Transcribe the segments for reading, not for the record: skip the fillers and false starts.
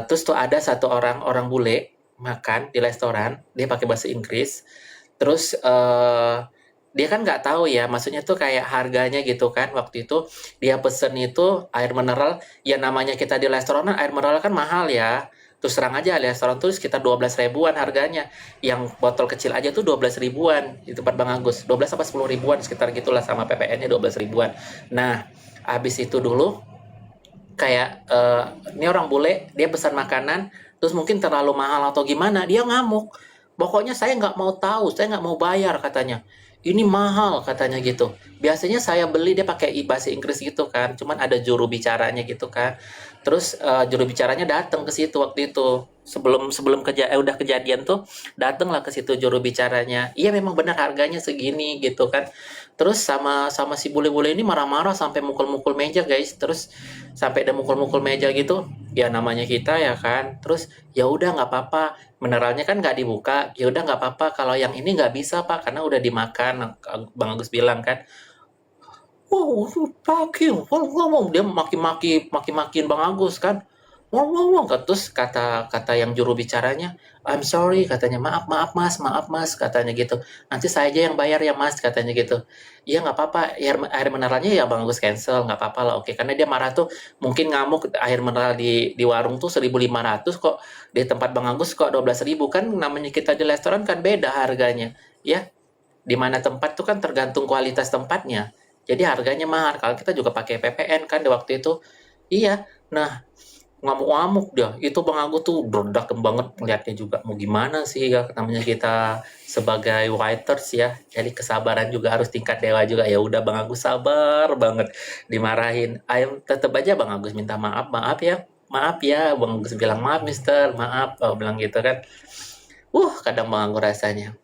Terus tuh ada satu orang orang bule makan di restoran, dia pakai bahasa Inggris. Terus dia kan nggak tahu ya, maksudnya tuh kayak harganya gitu kan. Waktu itu dia pesen itu air mineral, ya namanya kita di restoran air mineral kan mahal ya. Terus terang aja restoran tuh sekitar 12 ribuan harganya. Yang botol kecil aja tuh 12 ribuan di tempat Bang Agus. 12 apa 10 ribuan sekitar gitulah, sama PPN-nya 12 ribuan. Nah, habis itu dulu kayak ini orang bule dia pesan makanan terus mungkin terlalu mahal atau gimana dia ngamuk, pokoknya saya nggak mau tahu, saya nggak mau bayar katanya, ini mahal katanya gitu. Biasanya saya beli dia pakai bahasa Inggris gitu kan, cuman ada juru bicaranya gitu kan. Terus juru bicaranya datang ke situ waktu itu, sebelum sebelum udah kejadian tuh datanglah ke situ juru bicaranya, iya memang benar harganya segini gitu kan. Terus sama sama si bule-bule ini marah-marah sampai mukul-mukul meja guys. Terus sampai ada mukul-mukul meja gitu, ya namanya kita ya kan. Terus ya udah nggak apa-apa, mineralnya kan nggak dibuka, ya udah nggak apa-apa kalau yang ini nggak bisa pak karena udah dimakan, Bang Agus bilang kan. Wow, talking, ngomong dia maki-makin Bang Agus kan. Ngomong, terus kata kata yang juru bicaranya, I'm sorry katanya, maaf mas katanya gitu. Nanti saya aja yang bayar ya mas katanya gitu. Iya nggak apa-apa, air mineralnya ya Bang Agus cancel, nggak apa-apa lah, oke. Karena dia marah tuh, mungkin ngamuk air mineral di warung tuh 1.500 kok, di tempat Bang Agus kok 12.000 kan, namanya kita di restoran kan beda harganya, ya. Di mana tempat tuh kan tergantung kualitas tempatnya. Jadi harganya mahal. Kalau kita juga pakai PPN kan di waktu itu. Iya. Nah, ngamuk-ngamuk dia. Itu Bang Agus tuh berdak banget melihatnya juga. Mau gimana sih ya, namanya kita sebagai waiters ya. Jadi kesabaran juga harus tingkat dewa juga. Ya udah Bang Agus sabar banget dimarahin. Ayo tetap aja Bang Agus minta maaf, maaf ya. Maaf ya, Bang Agus bilang maaf Mister, maaf, oh, bilang gitu kan. Kadang Bang Agus rasanya.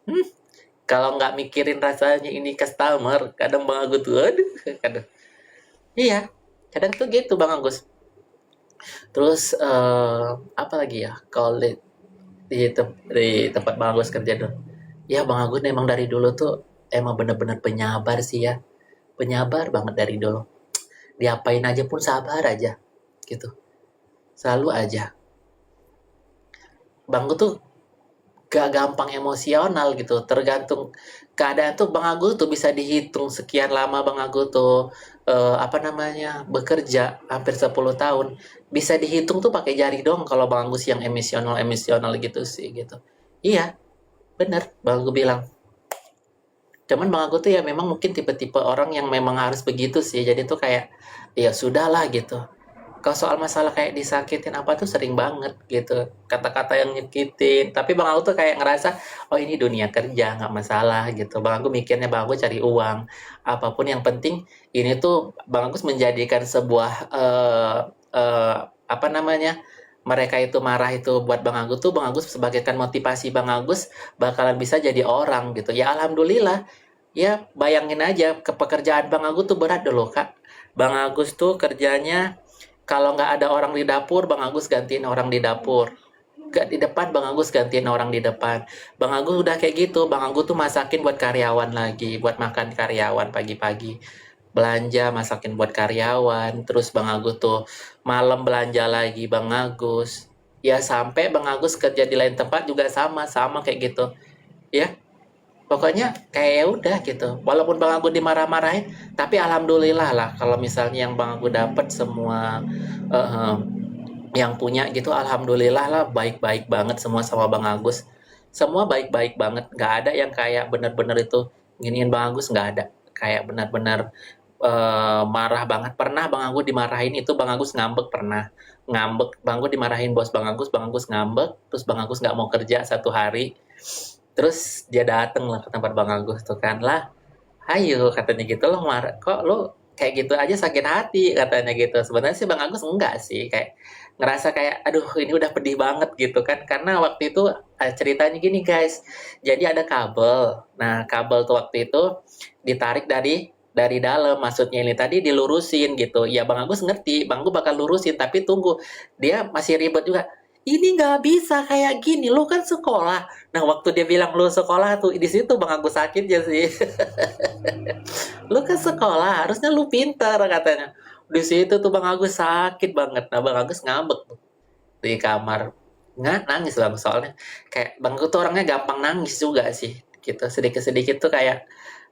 Kalau nggak mikirin rasanya ini customer, kadang Bang Agus tuh, aduh, kadang. Iya, kadang tuh gitu Bang Agus. Terus apa lagi ya? Kalau di tempat Bang Agus kerja dulu, ya Bang Agus emang dari dulu tuh emang bener-bener penyabar sih ya, penyabar banget dari dulu. Diapain aja pun sabar aja, gitu. Selalu aja. Bang Agus tuh gak gampang emosional gitu, tergantung keadaan tuh Bang Agus tuh bisa dihitung sekian lama Bang Agus tuh apa namanya bekerja hampir 10 tahun, bisa dihitung tuh pakai jari dong kalau Bang Agus yang emosional gitu sih gitu. Iya, bener Bang Agus bilang. Cuman Bang Agus tuh ya memang mungkin tipe-tipe orang yang memang harus begitu sih. Jadi tuh kayak ya sudahlah gitu. Kalau soal masalah kayak disakitin apa tuh sering banget gitu, kata-kata yang nyakitin. Tapi Bang Aku tuh kayak ngerasa, oh ini dunia kerja nggak masalah gitu. Bang Aku mikirnya Bang Aku cari uang, apapun yang penting ini tuh Bang Agus menjadikan sebuah apa namanya, mereka itu marah itu buat Bang Agus tuh Bang Agus sebagaikan motivasi Bang Agus bakalan bisa jadi orang gitu. Ya alhamdulillah. Ya bayangin aja ke pekerjaan Bang Agus tuh berat dulu Kak. Bang Agus tuh kerjanya kalau nggak ada orang di dapur, Bang Agus gantiin orang di dapur. Nggak di depan, Bang Agus gantiin orang di depan. Bang Agus udah kayak gitu, Bang Agus tuh masakin buat karyawan lagi, buat makan karyawan pagi-pagi. Belanja, masakin buat karyawan. Terus Bang Agus tuh malam belanja lagi, Bang Agus. Ya sampai Bang Agus kerja di lain tempat juga sama kayak gitu. Ya, pokoknya kayak ya udah gitu. Walaupun Bang Agus dimarah-marahin, tapi alhamdulillah lah kalau misalnya yang Bang Agus dapat semua eh, yang punya gitu, alhamdulillah lah baik-baik banget semua sama Bang Agus. Semua baik-baik banget, nggak ada yang kayak bener-bener itu giniin Bang Agus, nggak ada. Kayak benar-benar marah banget. Pernah Bang Agus dimarahin itu Bang Agus ngambek pernah. Ngambek, Bang Agus dimarahin bos Bang Agus ngambek, terus Bang Agus nggak mau kerja 1 hari. Terus dia dateng lah ke tempat Bang Agus tuh kan lah, hayo katanya gitu, lo marah kok lo kayak gitu aja sakit hati katanya gitu. Sebenarnya sih Bang Agus enggak sih, kayak ngerasa kayak aduh ini udah pedih banget gitu kan, karena waktu itu ceritanya gini guys, jadi ada kabel. Nah kabel tuh waktu itu ditarik dari dalam, maksudnya ini tadi dilurusin gitu ya. Bang Agus ngerti Bang Agus bakal lurusin, tapi tunggu, dia masih ribet juga, ini nggak bisa kayak gini, lu kan sekolah. Nah waktu dia bilang lu sekolah tuh di situ Bang Agus sakitnya sih. Lu kan sekolah harusnya lu pintar katanya. Di situ tuh Bang Agus sakit banget. Nah Bang Agus ngambek tuh. di kamar. Nggak nangis Bang, soalnya kayak Bang Aku tuh orangnya gampang nangis juga sih, gitu. Sedikit-sedikit tuh kayak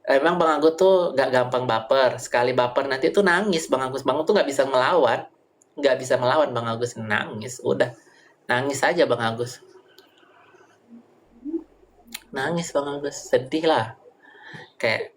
emang Bang Aku tuh nggak gampang baper. Sekali baper nanti tuh nangis Bang Agus. Bang Agus tuh nggak bisa ngelawan. Nggak bisa melawan Bang Agus, nangis. Udah, nangis aja Bang Agus. Nangis Bang Agus, sedih lah. Kayak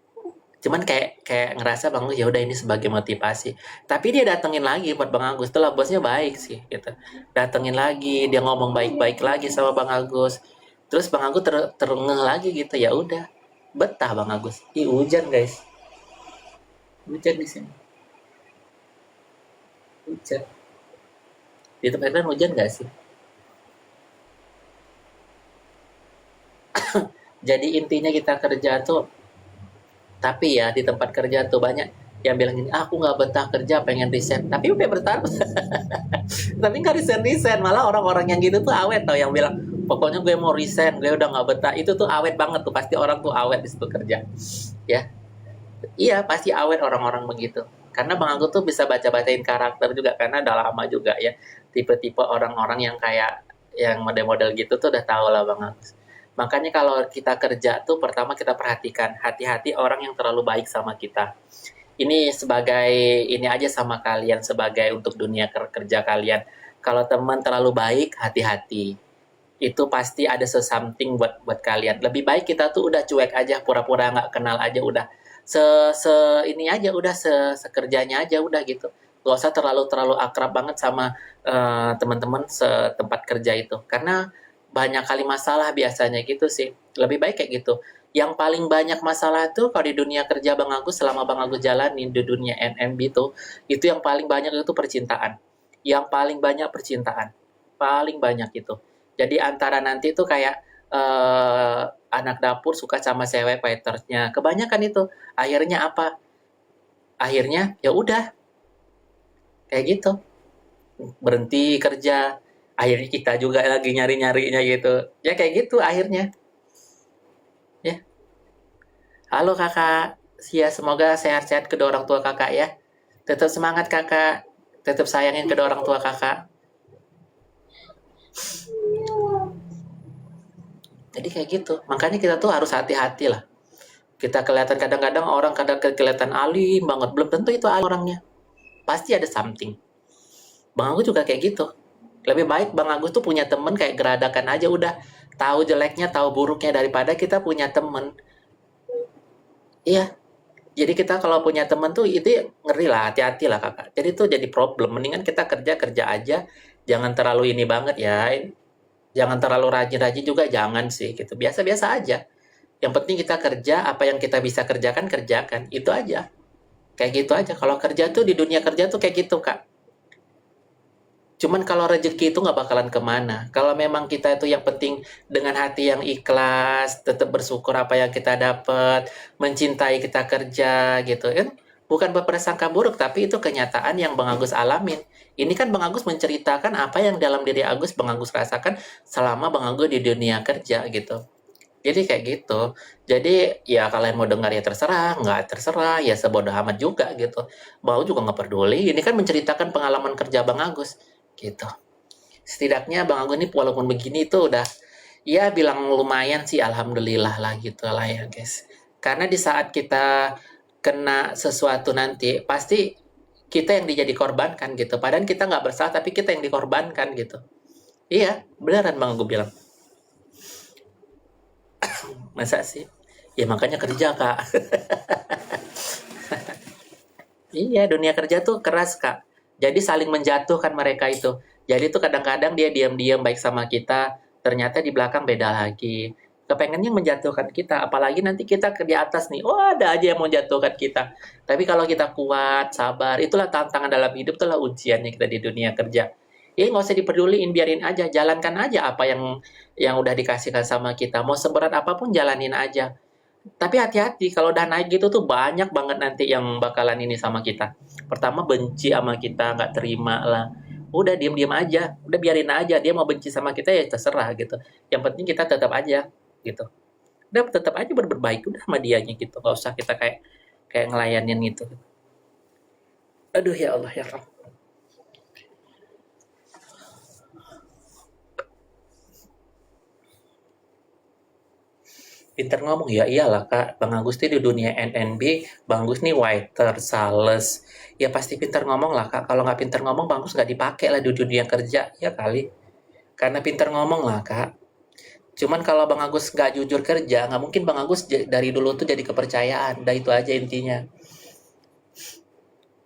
cuman kayak kayak ngerasa Bang Agus ya udah ini sebagai motivasi. Tapi dia datengin lagi buat Bang Agus. Tuh lah bosnya baik sih gitu. Datengin lagi, dia ngomong baik-baik lagi sama Bang Agus. Terus Bang Agus terengeh lagi gitu. Ya udah, betah Bang Agus. Ih, hujan guys. Hujan di sini. Hujan. Di tempat kalian hujan gak sih? Jadi intinya kita kerja tuh, tapi ya di tempat kerja tuh banyak yang bilang gini, "Ah, aku nggak betah kerja, pengen resign." Tapi udah bertahan, tapi nggak resign-resign. Malah orang-orang yang gitu tuh awet tau, yang bilang, pokoknya gue mau resign, gue udah nggak betah. Itu tuh awet banget tuh, pasti orang tuh awet di situ kerja. Ya, iya pasti awet orang-orang begitu. Karena Bang Anggun tuh bisa baca-bacain karakter juga, karena udah lama juga ya. Tipe-tipe orang-orang yang kayak, yang model-model gitu tuh udah tahu lah Bang Agus. Makanya kalau kita kerja tuh pertama kita perhatikan, hati-hati orang yang terlalu baik sama kita. Ini sebagai ini aja sama kalian, sebagai untuk dunia kerja kalian. Kalau teman terlalu baik, hati-hati. Itu pasti ada something buat buat kalian. Lebih baik kita tuh udah cuek aja, pura-pura nggak kenal aja udah. Se, se ini aja udah sekerjanya aja udah gitu. Gak usah terlalu terlalu akrab banget sama teman-teman setempat kerja itu. Karena banyak kali masalah biasanya gitu sih. Lebih baik kayak gitu. Yang paling banyak masalah tuh kalau di dunia kerja Bang Agus, selama Bang Agus jalanin di dunia NMB itu yang paling banyak itu percintaan. Yang paling banyak percintaan. Paling banyak itu. Jadi antara nanti tuh kayak anak dapur suka sama cewek waitersnya. Kebanyakan itu. Akhirnya apa? Akhirnya ya udah kayak gitu. Berhenti kerja. Akhirnya kita juga lagi nyari-nyarinya gitu. Ya kayak gitu akhirnya. Ya. Halo kakak. Ya semoga sehat-sehat kedua orang tua kakak ya. Tetap semangat kakak. Tetap sayangin kedua orang tua kakak. Jadi kayak gitu. Makanya kita tuh harus hati-hati lah. Kita kelihatan kadang-kadang orang kadang kelihatan alim banget. Belum tentu itu alim orangnya. Pasti ada something. Bang Agus juga kayak gitu. Lebih baik Bang Agus tuh punya temen kayak geradakan aja udah. Tahu jeleknya, tahu buruknya daripada kita punya temen. Iya. Jadi kita kalau punya temen tuh itu ngeri lah, hati-hati lah kakak. Jadi tuh jadi problem. Mendingan kita kerja-kerja aja. Jangan terlalu ini banget ya. Jangan terlalu rajin-rajin juga jangan sih gitu. Biasa-biasa aja. Yang penting kita kerja, apa yang kita bisa kerjakan, kerjakan. Itu aja. Kayak gitu aja. Kalau kerja tuh di dunia kerja tuh kayak gitu, Kak. Cuman kalau rezeki itu nggak bakalan kemana. Kalau memang kita itu yang penting dengan hati yang ikhlas, tetap bersyukur apa yang kita dapat, mencintai kita kerja gitu kan. Bukan berprasangka buruk, tapi itu kenyataan yang Bang Agus alamin. Ini kan Bang Agus menceritakan apa yang dalam diri Agus Bang Agus rasakan selama Bang Agus di dunia kerja gitu. Jadi kayak gitu. Jadi ya kalian mau dengar ya terserah, nggak terserah, ya sebodoh amat juga gitu. Bang Agus juga nggak peduli. Ini kan menceritakan pengalaman kerja Bang Agus gitu. Setidaknya Bang Agus ini walaupun begini itu udah ya bilang lumayan sih alhamdulillah lah gitu lah ya guys. Karena di saat kita kena sesuatu nanti pasti kita yang dijadi korbankan gitu. Padahal kita nggak bersalah tapi kita yang dikorbankan gitu. Iya, beneran Bang Agus bilang. Masa sih? Ya makanya kerja kak. Iya, dunia kerja tuh keras kak. Jadi saling menjatuhkan mereka itu. Jadi tuh kadang-kadang dia diam-diam baik sama kita, ternyata di belakang beda lagi. Kepengennya menjatuhkan kita, apalagi nanti kita ke di atas nih. Oh, ada aja yang mau menjatuhkan kita. Tapi kalau kita kuat, sabar, itulah tantangan dalam hidup, itulah ujiannya kita di dunia kerja. Ya nggak usah dipeduliin, biarin aja, jalankan aja apa yang udah dikasihkan sama kita. Mau seberat apapun jalanin aja. Tapi hati-hati kalau udah naik gitu tuh banyak banget nanti yang bakalan ini sama kita. Pertama benci sama kita, nggak terima lah. Udah diem-diem aja, udah biarin aja. Dia mau benci sama kita ya terserah gitu. Yang penting kita tetap aja gitu. Udah tetap aja berbaik udah sama dianya gitu. Gak usah kita kayak kayak ngelayanin gitu. Aduh ya Allah ya Rabb. Pinter ngomong, ya iyalah Kak. Bang Agus tuh di dunia NNB, Bang Agus nih waiter, sales. Ya pasti pinter ngomong lah Kak. Kalau nggak pinter ngomong, Bang Agus nggak dipakai lah di dunia kerja. Ya kali. Karena pinter ngomong lah Kak. Cuman kalau Bang Agus nggak jujur kerja, nggak mungkin Bang Agus dari dulu tuh jadi kepercayaan. Dah itu aja intinya.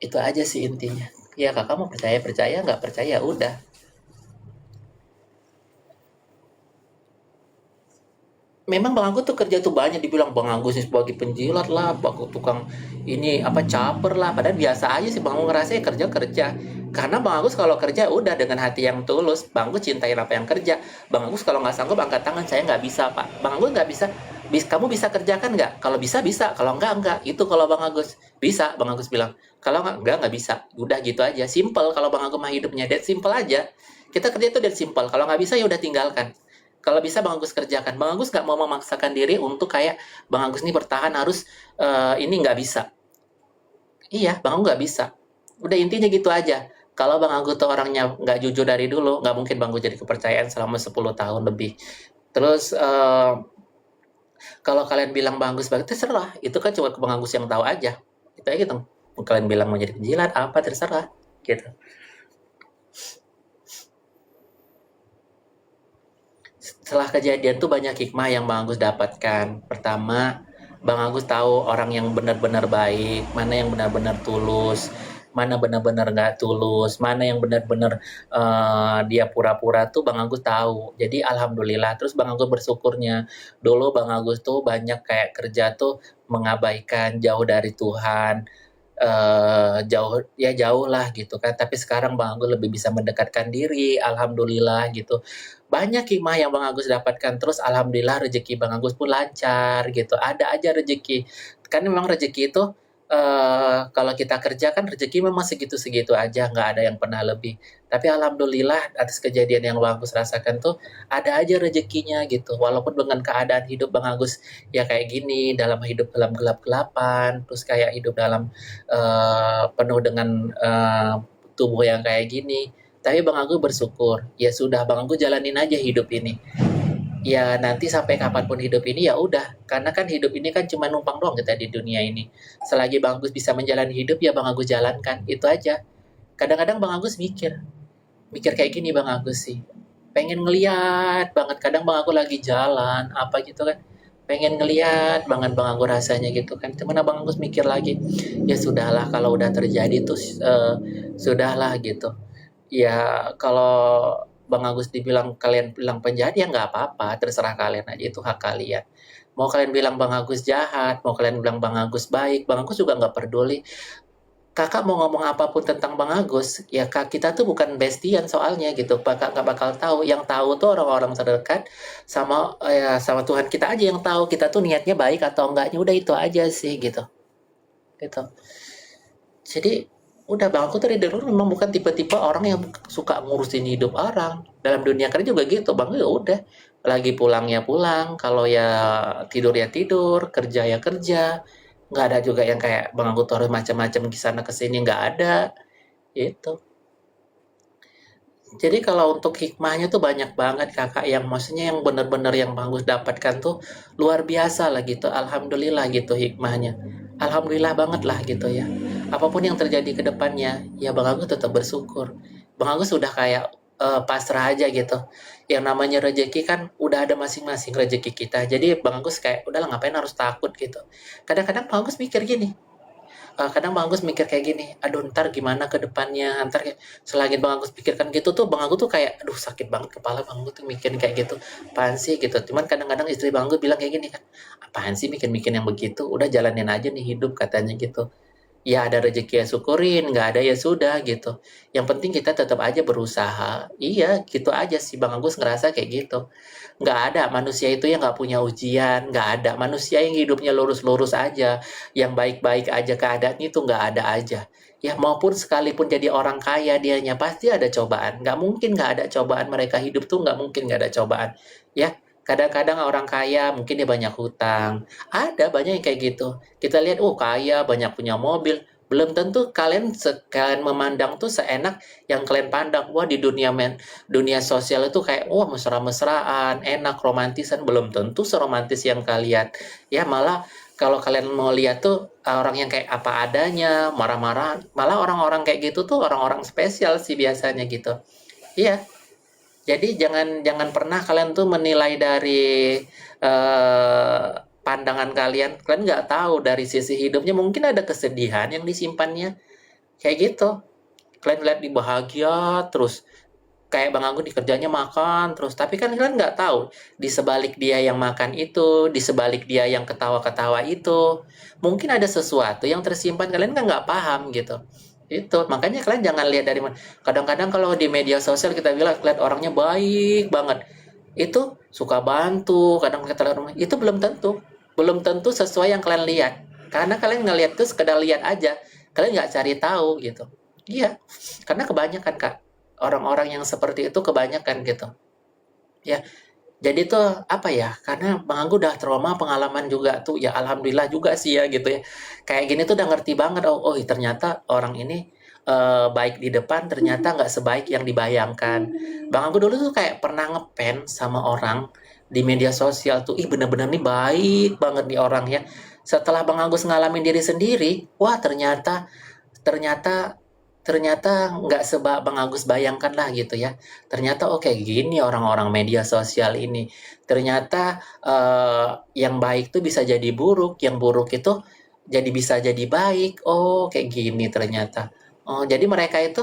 Itu aja sih intinya. Ya kakak mau percaya percaya, nggak percaya udah. Memang Bang Agus tuh kerja tuh banyak, dibilang Bang Agus nih sebagai penjilat lah, Bang tukang ini apa caper lah, padahal biasa aja sih Bang Agus ngerasa ya kerja kerja. Karena Bang Agus kalau kerja udah dengan hati yang tulus, Bang Agus cintain apa yang kerja. Bang Agus kalau nggak sanggup angkat tangan, saya nggak bisa Pak. Bang Agus nggak bisa. Kamu bisa kerjakan nggak? Kalau bisa bisa, kalau enggak. Itu kalau Bang Agus bisa, Bang Agus bilang. Kalau nggak bisa. Udah gitu aja, simple. Kalau Bang Agus mah hidupnya dead simple aja. Kita kerja itu dead simple. Kalau nggak bisa ya udah tinggalkan. Kalau bisa Bang Agus kerjakan. Bang Agus nggak mau memaksakan diri untuk kayak Bang Agus ini bertahan harus ini nggak bisa. Iya, Bang Agus nggak bisa. Udah intinya gitu aja. Kalau Bang Agus tuh orangnya nggak jujur dari dulu, nggak mungkin Bang Agus jadi kepercayaan selama 10 tahun lebih. Terus kalau kalian bilang Bang Agus bagus, terserah. Itu kan cuma Bang Agus yang tahu aja. Itu aja gitu. Kalian bilang mau jadi penjilat, apa terserah. Gitu. Setelah kejadian tuh banyak hikmah yang Bang Agus dapatkan. Pertama, Bang Agus tahu orang yang benar-benar baik, mana yang benar-benar tulus, mana benar-benar nggak tulus, mana yang benar-benar dia pura-pura tuh Bang Agus tahu. Jadi alhamdulillah. Terus Bang Agus bersyukurnya. Dulu Bang Agus tuh banyak kayak kerja tuh mengabaikan jauh dari Tuhan, jauh ya jauh lah gitu kan, tapi sekarang Bang Agus lebih bisa mendekatkan diri, alhamdulillah gitu. Banyak hikmah yang Bang Agus dapatkan, terus alhamdulillah rezeki Bang Agus pun lancar gitu, ada aja rezeki. Kan memang rezeki itu kalau kita kerja kan rezeki memang segitu-segitu aja, nggak ada yang pernah lebih. Tapi alhamdulillah atas kejadian yang Bang Agus rasakan tuh ada aja rezekinya gitu. Walaupun dengan keadaan hidup Bang Agus ya kayak gini, dalam hidup dalam gelap-gelapan, terus kayak hidup dalam penuh dengan tubuh yang kayak gini. Tapi Bang Agus bersyukur, ya sudah Bang Agus jalanin aja hidup ini. Ya nanti sampai kapanpun hidup ini ya udah, karena kan hidup ini kan cuma numpang doang kita di dunia ini. Selagi Bang Agus bisa menjalani hidup ya Bang Agus jalankan, itu aja. Kadang-kadang Bang Agus mikir kayak gini Bang Agus sih. Pengen ngeliat banget, kadang Bang Agus lagi jalan apa gitu kan, pengen ngeliat banget Bang Agus rasanya gitu kan. Cuman Bang Agus mikir lagi, ya sudahlah kalau udah terjadi tuh sudahlah gitu. Ya kalau Bang Agus dibilang kalian bilang penjahat ya nggak apa-apa, terserah kalian aja, itu hak kalian. Mau kalian bilang Bang Agus jahat, mau kalian bilang Bang Agus baik, Bang Agus juga nggak peduli. Kakak mau ngomong apapun tentang Bang Agus, ya kak kita tuh bukan bestian soalnya gitu. Kakak nggak bakal tahu. Yang tahu tuh orang-orang terdekat sama ya sama Tuhan kita aja yang tahu kita tuh niatnya baik atau enggaknya. Udah itu aja sih gitu. Gitu. Jadi udah Bang aku dari dulu memang bukan tipe-tipe orang yang suka ngurusin hidup orang. Dalam dunia kerja juga gitu, Bang. Ya udah, lagi pulang ya pulang, kalau ya tidur, kerja ya kerja. Nggak ada juga yang kayak Bang aku tuh harus macam-macam ke sana ke sini, nggak ada. Itu. Jadi kalau untuk hikmahnya tuh banyak banget Kakak, yang maksudnya yang benar-benar yang bagus dapatkan tuh luar biasa lah gitu. Alhamdulillah gitu hikmahnya. Alhamdulillah banget lah gitu ya. Apapun yang terjadi ke depannya, ya Bang Agus tetap bersyukur. Bang Agus udah kayak pasrah aja gitu. Yang namanya rezeki kan udah ada masing-masing rezeki kita. Jadi Bang Agus kayak udahlah ngapain harus takut gitu. Kadang-kadang Bang Agus mikir gini, kadang Bang Agus mikir kayak gini, aduh ntar gimana ke depannya, ntar kayak selagi Bang Agus pikirkan gitu tuh Bang Agus tuh kayak aduh sakit banget kepala Bang Agus tuh mikirin kayak gitu, apaan sih gitu. Cuman kadang-kadang istri Bang Agus bilang kayak gini kan, apaan sih mikir-mikir yang begitu, udah jalanin aja nih hidup katanya gitu. Ya ada rezeki ya syukurin, nggak ada ya sudah gitu. Yang penting kita tetap aja berusaha. Iya, gitu aja sih Bang Agus ngerasa kayak gitu. Nggak ada manusia itu yang nggak punya ujian, nggak ada manusia yang hidupnya lurus-lurus aja, yang baik-baik aja keadaannya itu nggak ada aja. Ya maupun sekalipun jadi orang kaya dianya pasti ada cobaan. Nggak mungkin nggak ada cobaan, mereka hidup tuh nggak mungkin nggak ada cobaan. Ya kadang-kadang orang kaya mungkin dia banyak hutang. Ada banyak yang kayak gitu. Kita lihat, oh kaya, banyak punya mobil. Belum tentu kalian memandang tuh seenak yang kalian pandang. Wah, di dunia sosial itu kayak wah mesra-mesraan, enak, romantisan. Belum tentu seromantis yang kalian. Ya malah kalau kalian mau lihat tuh orang yang kayak apa adanya, marah-marah, malah orang-orang kayak gitu tuh orang-orang spesial sih biasanya gitu. Iya, jadi jangan jangan pernah kalian tuh menilai dari eh, pandangan kalian. Kalian nggak tahu dari sisi hidupnya mungkin ada kesedihan yang disimpannya. Kayak gitu. Kalian lihat di bahagia terus. Kayak Bang Anggun di kerjanya makan terus. Tapi kan kalian nggak tahu di sebalik dia yang makan itu, di sebalik dia yang ketawa-ketawa itu, mungkin ada sesuatu yang tersimpan kalian kan nggak paham gitu. Itu makanya kalian jangan lihat dari mana. Kadang-kadang kalau di media sosial kita bilang lihat orangnya baik banget, itu suka bantu, kadang kita lihat rumah itu belum tentu sesuai yang kalian lihat. Karena kalian ngelihat tuh sekedar lihat aja, kalian nggak cari tahu gitu. Iya, karena kebanyakan Kak, orang-orang yang seperti itu kebanyakan gitu. Ya, jadi tuh apa ya? Karena Bang Anggu udah trauma pengalaman juga tuh. Ya alhamdulillah juga sih ya gitu ya. Kayak gini tuh udah ngerti banget. Oh, oh ternyata orang ini baik di depan ternyata nggak sebaik yang dibayangkan. Bang Anggu dulu tuh kayak pernah ngepen sama orang di media sosial tuh. Ih bener-bener nih baik banget nih orang ya. Setelah Bang Agus ngalamin diri sendiri, wah ternyata ternyata ternyata nggak Bang Agus bayangkan lah gitu ya. Ternyata oke gini orang-orang media sosial ini. Ternyata yang baik tuh bisa jadi buruk, yang buruk itu jadi bisa jadi baik. Oh, kayak gini ternyata. Oh, jadi mereka itu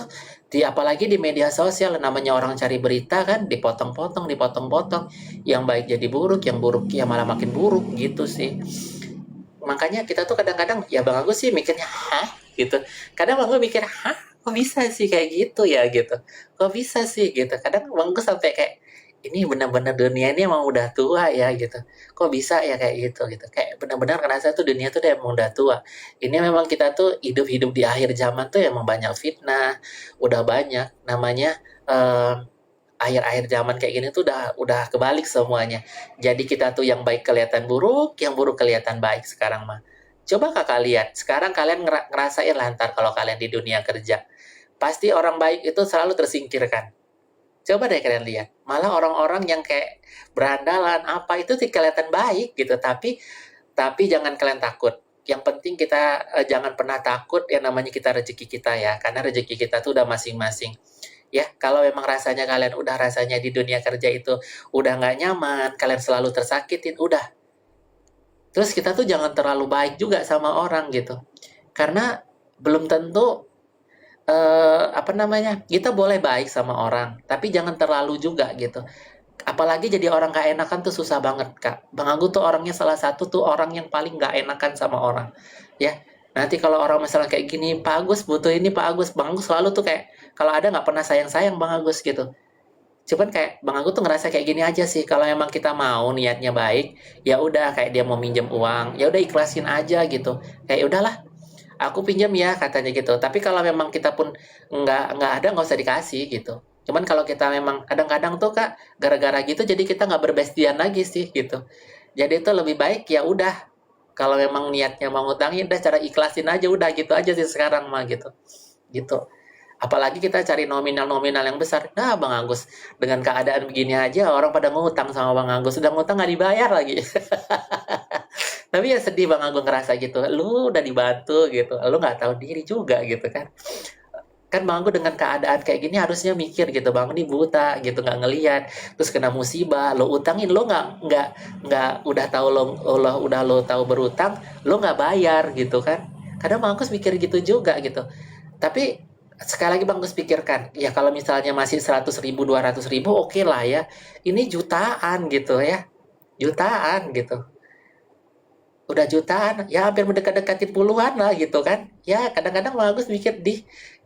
apalagi di media sosial namanya orang cari berita kan dipotong-potong, dipotong-potong. Yang baik jadi buruk, yang buruk ya malah makin buruk gitu sih. Makanya kita tuh kadang-kadang ya Bang Agus sih mikirnya hah gitu. Kadang Bang Agus mikir hah kok bisa sih kayak gitu ya gitu. Kok bisa sih gitu. Kadang Bang Agus sampai kayak ini benar-benar dunia ini emang udah tua ya gitu. Kok bisa ya kayak gitu gitu. Kayak benar-benar ngerasa tuh dunia tuh emang udah tua. Ini memang kita tuh hidup-hidup di akhir zaman tuh emang banyak fitnah, udah banyak namanya eh, akhir-akhir zaman kayak gini tuh udah kebalik semuanya. Jadi kita tuh yang baik kelihatan buruk, yang buruk kelihatan baik sekarang mah. Coba kakak lihat, sekarang kalian ngerasain lah ntar kalau kalian di dunia kerja. Pasti orang baik itu selalu tersingkirkan. Coba deh kalian lihat. Malah orang-orang yang kayak berandalan apa itu sih kelihatan baik gitu. Tapi jangan kalian takut. Yang penting kita jangan pernah takut yang namanya kita rezeki kita ya. Karena rezeki kita tuh udah masing-masing. Ya, kalau memang rasanya kalian udah rasanya di dunia kerja itu udah nggak nyaman, kalian selalu tersakitin, udah. Terus kita tuh jangan terlalu baik juga sama orang gitu. Karena belum tentu apa namanya kita boleh baik sama orang, tapi jangan terlalu juga gitu. Apalagi jadi orang gak enakan tuh susah banget Kak. Bang Anggu tuh orangnya salah satu tuh orang yang paling gak enakan sama orang. Ya, nanti kalau orang misalnya kayak gini, Pak Agus butuh ini Pak Agus, Bang Agus selalu tuh kayak kalau ada nggak pernah sayang-sayang Bang Agus gitu. Cuman kayak Bang Agus tuh ngerasa kayak gini aja sih. Kalau emang kita mau niatnya baik, ya udah kayak dia mau minjem uang, ya udah ikhlasin aja gitu. Kayak udahlah, aku pinjam ya katanya gitu. Tapi kalau memang kita pun nggak ada nggak usah dikasih gitu. Cuman kalau kita memang kadang-kadang tuh Kak gara-gara gitu jadi kita nggak berbestian lagi sih gitu. Jadi itu lebih baik ya udah kalau memang niatnya mau ngutangin udah cara ikhlasin aja udah gitu aja sih sekarang mah gitu. Gitu. Apalagi kita cari nominal-nominal yang besar. Nah, Bang Agus, dengan keadaan begini aja orang pada ngutang sama Bang Agus. Sudah ngutang nggak dibayar lagi. Tapi ya sedih Bang Agus ngerasa gitu. Lu udah dibantu gitu. Lu nggak tahu diri juga gitu kan. Kan Bang Agus dengan keadaan kayak gini harusnya mikir gitu. Bang ini buta gitu nggak ngelihat. Terus kena musibah. Lo utangin lo nggak udah tahu lo tahu berutang. Lo nggak bayar gitu kan. Kadang Bang Agus mikir gitu juga gitu. Tapi sekali lagi Bang Gus pikirkan, ya kalau misalnya masih 100.000, 200.000, oke lah ya. Ini jutaan gitu ya, jutaan gitu. Udah jutaan, ya hampir mendekat-dekatin puluhan lah gitu kan. Ya kadang-kadang Bang Gus mikir,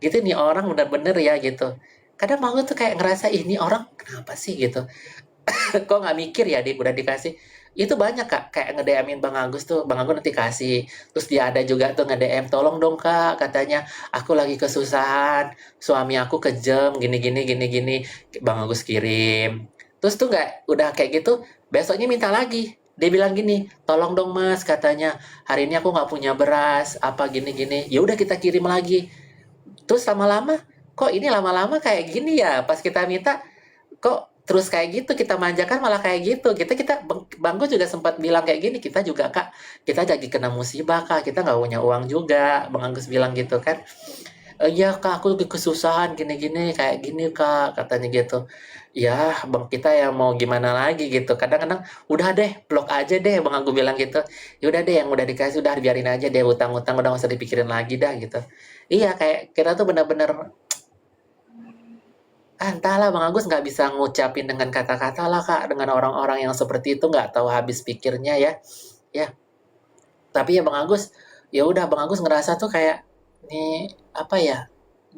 gitu nih orang bener-bener ya gitu. Kadang Bang Gus tuh kayak ngerasa, ini orang kenapa sih gitu. Kok nggak mikir ya udah dikasih. Itu banyak Kak, kayak nge-DM-in Bang Agus tuh, Bang Agus nanti kasih. Terus dia ada juga tuh nge-DM, tolong dong Kak, katanya aku lagi kesusahan, suami aku kejam, gini-gini, gini-gini. Bang Agus kirim. Terus tuh nggak, udah kayak gitu, besoknya minta lagi. Dia bilang gini, tolong dong mas, katanya hari ini aku nggak punya beras, apa gini-gini. Ya udah kita kirim lagi. Terus lama-lama, kok ini lama-lama kayak gini ya? Pas kita minta, kok terus kayak gitu kita manjakan malah kayak gitu. Bang Gus juga sempat bilang kayak gini, kita juga kak, kita lagi kena musibah kak, kita nggak punya uang juga. Bang Agus bilang gitu kan. Iya kak, aku lagi kesusahan gini-gini kayak gini kak, katanya gitu. Ya bang, kita yang mau gimana lagi gitu. Kadang-kadang udah deh blok aja deh, bang aku bilang gitu. Ya udah deh, yang udah dikasih udah biarin aja deh, utang-utang udah gak usah dipikirin lagi dah gitu. Iya, kayak kita tuh bener-bener, entahlah bang Agus nggak bisa ngucapin dengan kata-kata lah kak, dengan orang-orang yang seperti itu nggak tahu habis pikirnya ya. Ya, tapi ya bang Agus, ya udah bang Agus ngerasa tuh kayak nih apa ya,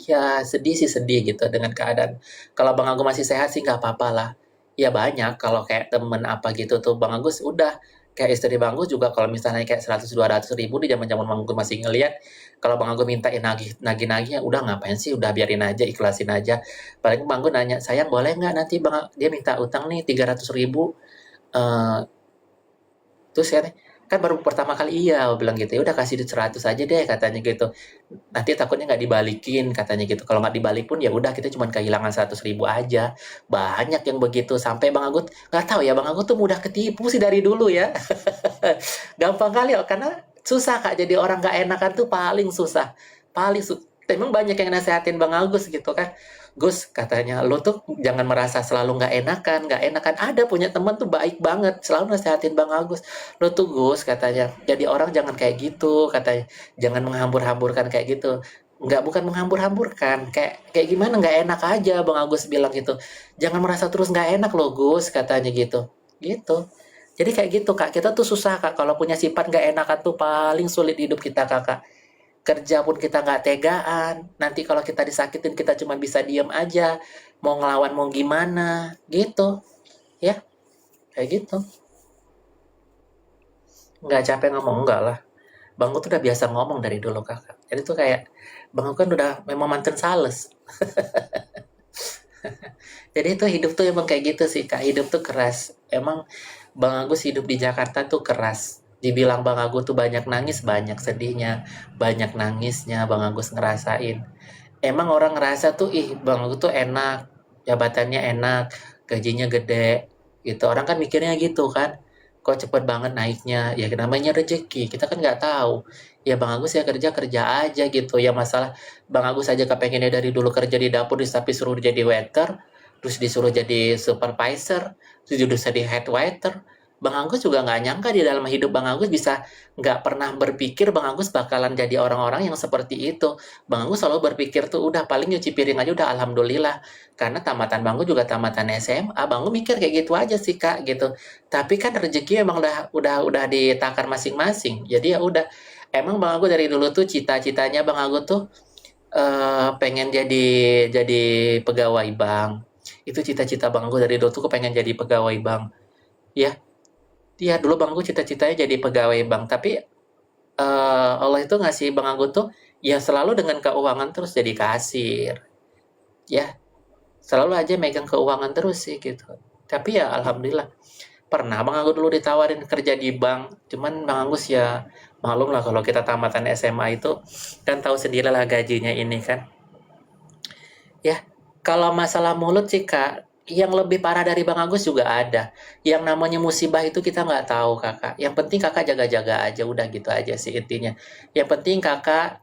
ya sedih sih, sedih gitu dengan keadaan. Kalau Bang Agus masih sehat sih nggak apa-apa lah. Ya banyak kalau kayak temen apa gitu tuh Bang Agus udah, kayak istri Bang Agus juga kalau misalnya kayak 100-200 ribu di zaman-zaman Bang Agus masih ngeliat, kalau Bang Agus mintain nagih-nagih ya udah ngapain sih, udah biarin aja, ikhlasin aja. Paling Bang Agus nanya, sayang boleh nggak nanti dia minta utang nih 300 ribu, eh terus kan baru pertama kali iya, bilang gitu, ya udah kasih duit 100 aja deh katanya gitu, nanti takutnya nggak dibalikin katanya gitu, kalau nggak dibalik pun ya udah kita cuma kehilangan 100 ribu aja. Banyak yang begitu, sampai Bang Agut nggak tahu ya, Bang Agut tuh mudah ketipu sih dari dulu ya. Gampang kali ya, karena susah kak, jadi orang nggak enakan tuh paling susah, emang banyak yang nasehatin Bang Agus gitu kan. Gus katanya lo tuh jangan merasa selalu nggak enakan, ada punya teman tuh baik banget selalu nasehatin Bang Agus. Lo tuh Gus katanya jadi orang jangan kayak gitu katanya, jangan menghambur-hamburkan kayak gitu. Nggak, bukan menghambur-hamburkan, kayak kayak gimana, nggak enak aja Bang Agus bilang gitu. Jangan merasa terus nggak enak lo Gus katanya gitu. Gitu. Jadi kayak gitu kak, kita tuh susah kak kalau punya sifat nggak enakan tuh paling sulit di hidup kita kakak. Kerja pun kita nggak tegaan, nanti kalau kita disakitin kita cuma bisa diem aja, mau ngelawan mau gimana gitu ya, kayak gitu. Nggak capek ngomong, enggak lah, bang tuh udah biasa ngomong dari dulu kakak, jadi tuh kayak bang kan udah memang mantan sales. Jadi itu hidup tuh emang kayak gitu sih kak, hidup tuh keras emang. Bang Agus hidup di Jakarta tuh keras, dibilang Bang Agus tuh banyak nangis, banyak sedihnya, banyak nangisnya Bang Agus ngerasain. Emang orang ngerasa tuh, ih Bang Agus tuh enak, jabatannya enak, gajinya gede, gitu. Orang kan mikirnya gitu kan, kok cepet banget naiknya, ya namanya rezeki, kita kan nggak tahu. Ya Bang Agus ya kerja kerja aja gitu, ya masalah Bang Agus aja kepengennya dari dulu kerja di dapur, tapi suruh jadi waiter, terus disuruh jadi supervisor, terus jadi head waiter. Bang Agus juga nggak nyangka di dalam hidup Bang Agus bisa, nggak pernah berpikir Bang Agus bakalan jadi orang-orang yang seperti itu. Bang Agus selalu berpikir tuh udah paling nyuci piring aja udah alhamdulillah. Karena tamatan Bang Agus juga tamatan SMA, Bang Agus mikir kayak gitu aja sih Kak gitu. Tapi kan rezeki emang udah ditakar masing-masing. Jadi ya udah. Emang Bang Agus dari dulu tuh cita-citanya Bang Agus tuh pengen jadi pegawai bank. Itu cita-cita Bang Agus dari dulu tuh pengen jadi pegawai bank. Ya, iya dulu Bang Agus cita-citanya jadi pegawai bank, tapi Allah itu ngasih Bang Agus tuh ya selalu dengan keuangan terus jadi kasir. Ya, selalu aja megang keuangan terus sih gitu. Tapi ya alhamdulillah. Pernah Bang Agus dulu ditawarin kerja di bank, cuman Bang Agus ya maklum lah kalau kita tamatan SMA itu kan tahu sendiri lah gajinya ini kan. Ya, kalau masalah mulut sih Kak, yang lebih parah dari Bang Agus juga ada. Yang namanya musibah itu kita nggak tahu Kakak. Yang penting Kakak jaga-jaga aja, udah gitu aja sih intinya. Yang penting Kakak